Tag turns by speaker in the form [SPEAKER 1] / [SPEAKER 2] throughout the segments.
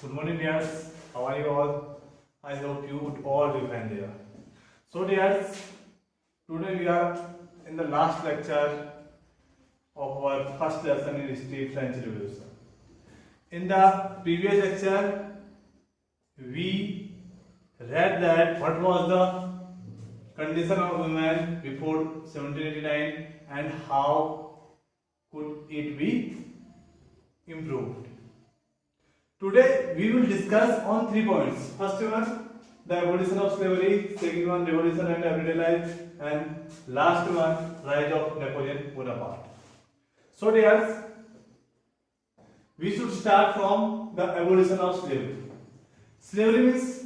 [SPEAKER 1] Good morning, dears. How are you all? I hope you would all be fine there. So, dears, today we are in the last lecture of our first lesson in history, French Revolution. In the previous lecture, we read that what was the condition of women before 1789 and how could it be improved. Today we will discuss on 3 points. First one, the abolition of slavery. Second one, revolution and everyday life. And last one, rise of Napoleon Bonaparte. So dears, we should start from the abolition of slavery. Slavery means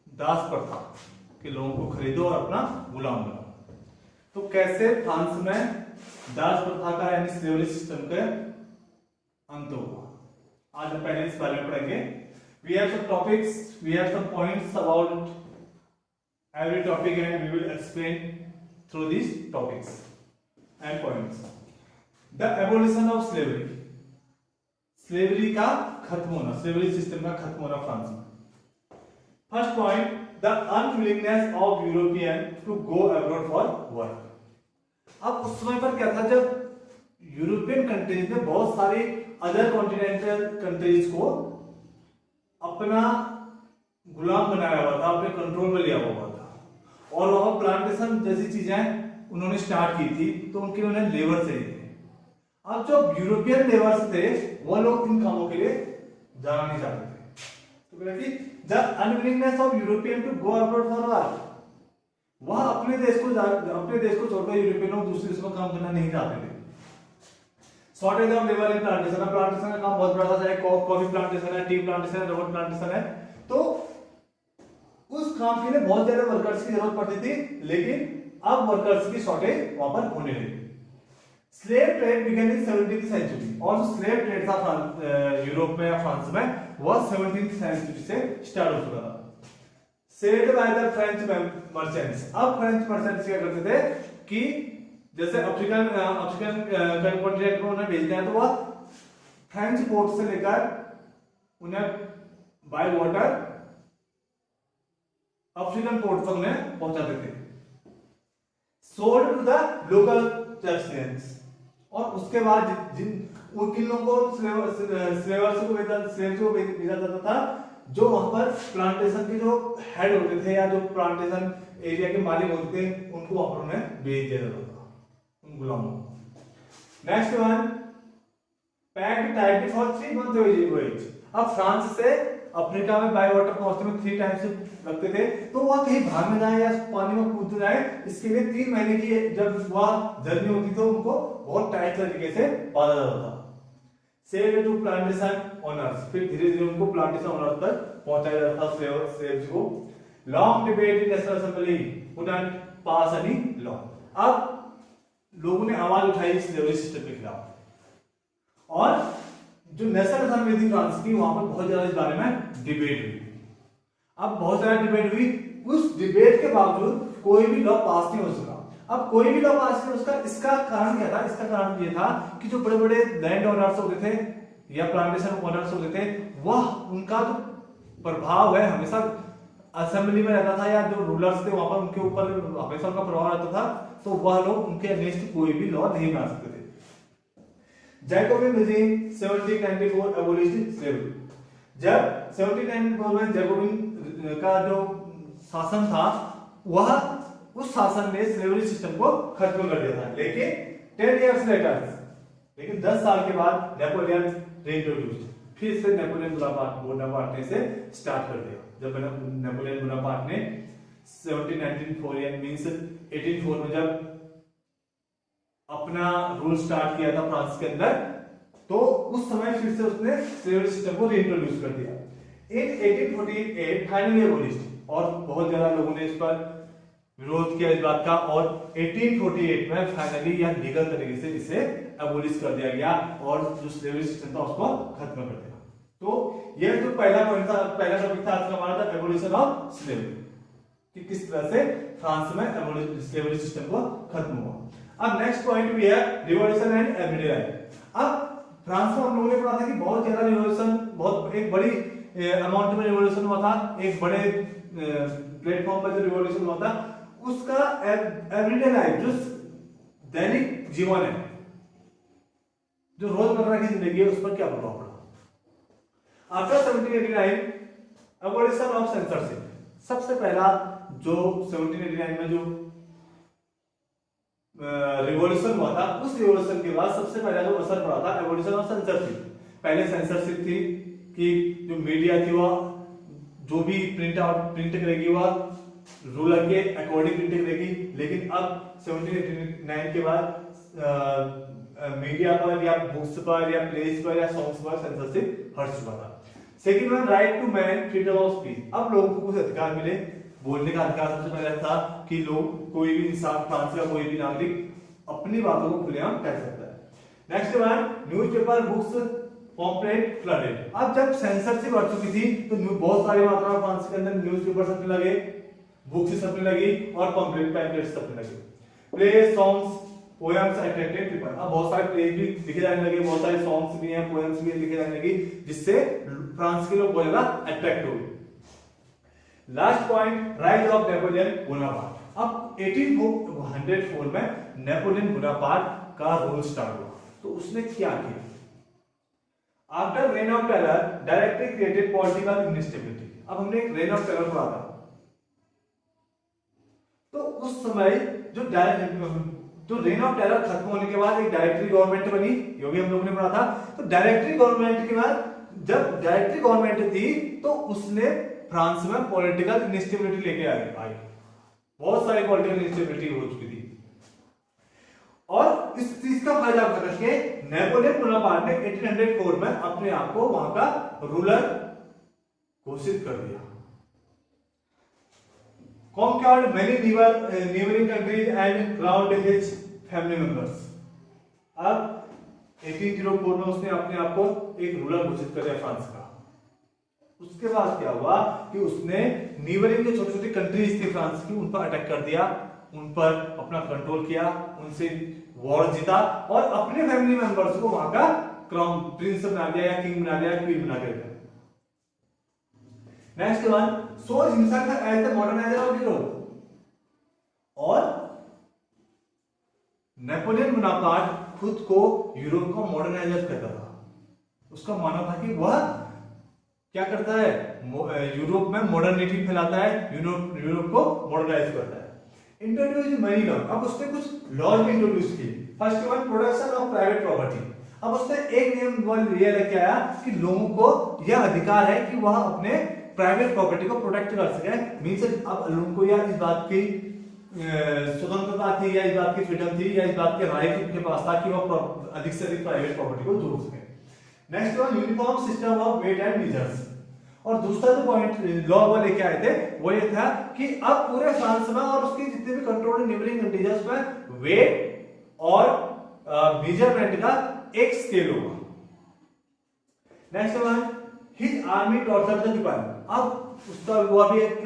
[SPEAKER 1] दास प्रथा कि लोगों को खरीदो और अपना गुलाम बनाओ. तो कैसे फ्रांस में दास प्रथा का यानी स्लेवरी सिस्टम का अंत हुआ, आज हम पहले इस बारे में पढ़ेंगे. We have some topics, we have some points about every topic and we will explain through these topics and points. The abolition of slavery. Slavery का खत्म होना, स्लेवरी सिस्टम का खत्म होना फ्रांस में. First point, the unwillingness of European to go abroad for work. अब उस समय पर क्या था जब यूरोपियन कंट्रीज ने बहुत सारी अदर कॉन्टिनेंटल कंट्रीज को अपना गुलाम बनाया हुआ था, अपने कंट्रोल में लिया हुआ था और वहां प्लांटेशन जैसी चीजें उन्होंने स्टार्ट की थी, तो उनके उन्हें लेबर चाहिए थे. अब जो यूरोपियन लेबर्स थे वो लोग इन कामों के लिए जाना नहीं चाहते थे. तो the unwillingness of European to go abroad for work. वह अपने देश को छोड़कर यूरोपियनों दूसरे देशों में काम करना नहीं चाहते थे. Shortage of labour in plantation. Plantation का काम बहुत बड़ा था, चाहे कॉफी प्लांटेशन है, टी प्लांटेशन है, रबर प्लांटेशन है, तो उस काम के लिए बहुत ज्यादा वर्कर्स की जरूरत पड़ती थी, लेकिन अब वर्कर्स की शॉर्टेज वहां पर होने लगी. स्लेव ट्रेड बिगन इन 17th सेंचुरी. और जो स्लेव ट्रेड था यूरोप में या फ्रांस में वह 17th सेंचुरी से स्टार्ट हो चुका था. Sailed by the French merchants. अब फ्रेंच मर्चेंट्स क्या करते थे कि जैसे अफ्रीकन कॉन्टिनेंट को उन्हें भेजते हैं, तो वह फ्रेंच पोर्ट से लेकर उन्हें बाय वाटर अफ्रीकन पोर्ट तक उन्हें पहुंचाते थे. सोल्ड टू द लोकल चर्चियंस. और उसके बाद किन लोगों को स्लेवर्स को भेजा जाता था, जो वहां पर प्लांटेशन के जो हेड होते थे या जो प्लांटेशन एरिया के मालिक होते थे, उनको वहां पर उन्हें भेज दिया जाता था, उन गुलामों. Next one, packed tightly for 3 month voyage. अब फ्रांस से अफ्रीका में बाय वाटर पहुंचते में 3 टाइम्स लगते थे, तो वह कहीं भागने जाए या पानी में कूद जाए, इसके लिए 3 महीने की जब वह जर्नी होती तो उनको बहुत टाइट तरीके से बांधा जाता था. Sell to plantation owners. फिर धीरे धीरे उनको प्लांटेशन ओनर तक पहुंचाया जाता था स्लेव्स को. Long debate in national assembly couldn't pass any law. अब लोगों ने आवाज उठाई स्लेवरी सिस्टम के खिलाफ, और जो नेशनल असेंबली थी फ्रांस की, वहां पर बहुत ज्यादा इस बारे में डिबेट हुई. अब बहुत ज्यादा डिबेट हुई, उस डिबेट के बावजूद कोई भी लॉ पास नहीं हो सका. अब कोई भी लॉ पास नहीं, उसका इसका कारण क्या था? इसका कारण ये था कि जो बड़े बड़े लैंड ओनर्स होते थे या प्लांटेशन ओनर्स होते थे, वह उनका जो प्रभाव है हमेशा असेंबली में रहता था, या जो रूलर्स थे वहां पर उनके ऊपर हमेशा उनका प्रभाव रहता था, तो वह लोग उनके अगेंस्ट कोई भी लॉ नहीं बना सकते थे. Jacobian regime 1794 abolished slavery. जब 1794 में जैकोबिन का जो शासन था, वह उस शासन ने स्लेवरी सिस्टम को खत्म कर दिया था. लेकिन 10 years later, लेकिन 10 साल के बाद नेपोलियन रीइंट्रोड्यूस्ड. फिर से नेपोलियन बोनापार्ट ने से स्टार्ट कर दिया. जब नेपोलियन बोनापार्ट ने 1794 मींस 1804 में जब अपना रूल स्टार्ट किया था फ्रांस के अंदर, तो उस समय फिर से उसने स्लेवरी सिस्टम को रीइंट्रोड्यूस कर दिया. इन 1848 फाइनली एबोलिश्ड. और बहुत ज्यादा लोगों ने इस पर विरोध किया इस बात का, और 1848 में फाइनली या लीगल तरीके से इसे एबोलिश कर दिया गया और जो स्लेवरी सिस्टम था उसको खत्म कर दिया. तो यह जो पहला पॉइंट था, पहला टॉपिक था आज का हमारा, था एबोलिशन ऑफ स्लेवरी, कि किस तरह से फ्रांस में स्लेवरी सिस्टम को खत्म हुआ. अब नेक्स्ट पॉइंट भी है रिवॉल्यूशन एंड एवरीडे लाइफ. अब फ्रांस में हम लोगों ने पढ़ा था कि बहुत ज्यादा रिवॉल्यूशन, बहुत एक बड़ी अमाउंट में रिवॉल्यूशन हुआ था, एक बड़े प्लेटफॉर्म पर जो रिवॉल्यूशन हुआ था, उसका एवरीडे लाइफ जो दैनिक जीवन है, जो रोजमर्रा की जिंदगी है, उस पर क्या प्रभाव पड़ा। आफ्टर 1789 एबॉलिशन ऑफ सेंसरशिप, सबसे पहला जो 1789 में जो रिवॉल्यूशन हुआ था, उस रिवॉल्यूशन के बाद सबसे पहला जो असर पड़ा था एबॉलिशन ऑफ सेंसरशिप। पहले सेंसरशिप थी कि जो मीडिया थी वह जो भी प्रिंट करेगी वह रूलर के अकॉर्डिंग प्रिंट करेगी, लेकिन अब 1789 के बाद मीडिया पर या बुक्स पर या प्लेस पर या सॉन्ग्स पर सेंसरशिप हट चुका था। Second one, right to man, freedom of speech. अब लोगों को कुछ अधिकार मिले, बोलने का अधिकार सबसे पहले था कि लोग, कोई भी इंसान, फ्रांस का कोई भी नागरिक अपनी बातों को खुलेआम कह सकता है। Next one, newspaper, books, pamphlet flooded. अब जब सेंसरशिप हट चुकी थी तो बहुत सारी मात्रा में फ्रांस के अंदर न्यूज़पेपर छपने लगे, बुक्स छपने लगी और पॉम्पलेट पैम्पलेट्स छपने लगे। Play, songs, poems attracted people. अब बहुत सारे प्लेज भी लिखे जाने लगे, बहुत सारे सॉन्ग्स भी हैं, पोएम्स भी लिखे जाने लगी, जिससे फ्रांस के लोग बहुत ज्यादा अट्रैक्ट हो गए। Last point, rise of Napoleon Bonaparte. अब 1804 में नेपोलियन बोनापार्ट का रूल स्टार्ट हुआ। तो उसने क्या किया? After rain of terror directly created political instability. अब हमने एक रेन ऑफ टेरर पढ़ा था, तो उस समय जो रेन ऑफ टेरर खत्म होने के बाद एक डायरेक्टरी गवर्नमेंट बनी, ये भी हम लोगों ने पढ़ा था। तो डायरेक्टरी गवर्नमेंट के बाद, जब डायरेक्टरी गवर्नमेंट थी तो उसने फ्रांस में पॉलिटिकल इनस्टेबिलिटी लेके आई। बहुत सारी पॉलिटिकल इनस्टेबिलिटी हो चुकी थी, और इस चीज का फायदा करके नेपोलियन बोनापार्ट ने 1804 में अपने आप को वहां का रूलर घोषित कर दिया। Conquered many neighboring countries and crowned his family members। अब 1804 में उसने अपने आप को एक रूलर घोषित कर दिया फ्रांस का। उसके बाद क्या हुआ कि उसने नीबरिंग जो छोटी छोटी कंट्रीज थी फ्रांस की, उन पर अटैक कर दिया, उन पर अपना कंट्रोल किया, उनसे वॉर जीता और अपने फैमिली मेंबर्स को वहां का क्राउन प्रिंस बना दिया या किंग बना दिया, क्वीन बना दिया। नेक्स्ट वन, सोच himself as the moderniser of Europe. और नेपोलियन बोनापार्ट खुद को यूरोप का मॉडर्नाइजर कहता था। उसका मानना था कि वह क्या करता है, यूरोप में मॉडर्निटी फैलाता है, यूरोप को मॉडर्नाइज करता है। Introduce many law. अब उसने कुछ लॉज इंट्रोड्यूस किए। First one, protection of private property. अब उसने एक नियम ये लेके आया कि लोगों को यह अधिकार है कि वह अपने प्राइवेट प्रॉपर्टी को प्रोटेक्ट कर सके। मींस अब लोगों को या इस बात की स्वतंत्रता थी, या इस बात की फ्रीडम थी, या इस बात के राइट उनके पास था कि वह अधिक से अधिक प्राइवेट प्रॉपर्टी को जोड़ सके। Next one, uniform system of weight and measures. और दूसरा जो पॉइंट लॉ वो लेके आए थे वो ये था कि अब पूरे फ्रांस में और उसकी जितने भी कंट्रोल्ड नेबरिंग कंट्रीज में वेट और मेजरमेंट का एक स्केल होगा। Next one, his army torture the people. अब उसका वो भी एक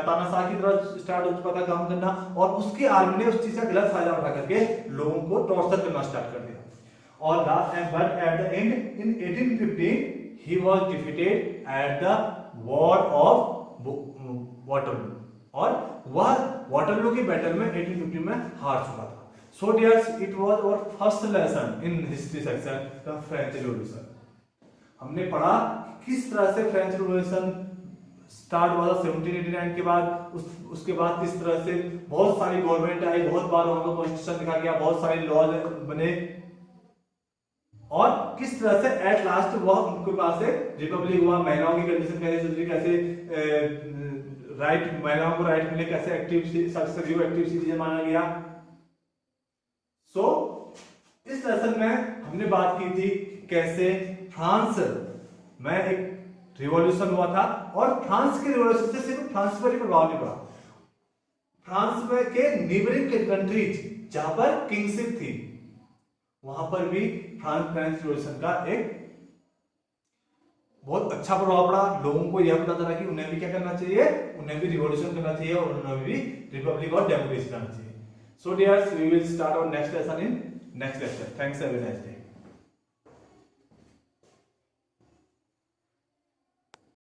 [SPEAKER 1] तानाशाह की तरह स्टार्ट हो चुका था काम करना, और उसकी आर्मी ने उस चीज का गलत फायदा उठा करके लोगों को टॉर्चर करना स्टार्ट कर दिया। और last and but at the and in 1815 he was defeated at the war of Waterloo। और वह वाटरलू की बैटल में 1815 में हार चुका था। So dears, it was our first lesson in history section, the French Revolution। हमने पढ़ा किस तरह से फ्रेंच रिवॉल्यूशन स्टार्ट हुआ था 1789 के बाद। उसके बाद किस तरह से बहुत सारी गवर्नमेंट आई, बहुत बार वहां का कॉन्स्टिट्यूशन लिखा गया, बहुत सारे लॉज बने, और किस तरह से एट लास्ट वह उनके पास से रिपब्लिक हुआ। महिलाओं की कंडीशन कैसे सुधरी, कैसे राइट, महिलाओं को राइट मिले, कैसे एक्टिव सिटीजन माना गया। सो इस लेसन में हमने बात की थी कैसे फ्रांस में एक रिवॉल्यूशन हुआ था, और फ्रांस के रिवॉल्यूशन से सिर्फ फ्रांस पर ही प्रभाव नहीं पड़ा। फ्रांस में के नीबरिंग कंट्रीज जहां पर किंगशिप थी वहां पर भी फ्रेंच रिवॉल्यूशन का एक बहुत अच्छा प्रभाव पड़ा। लोगों को यह पता चला कि उन्हें भी क्या करना चाहिए, उन्हें भी रिवॉल्यूशन करना चाहिए, और उन्हें भी रिपब्लिक और डेमोक्रेसी करना चाहिए। So dears, we will start our next lesson in next lecture. Thanks, have a nice day.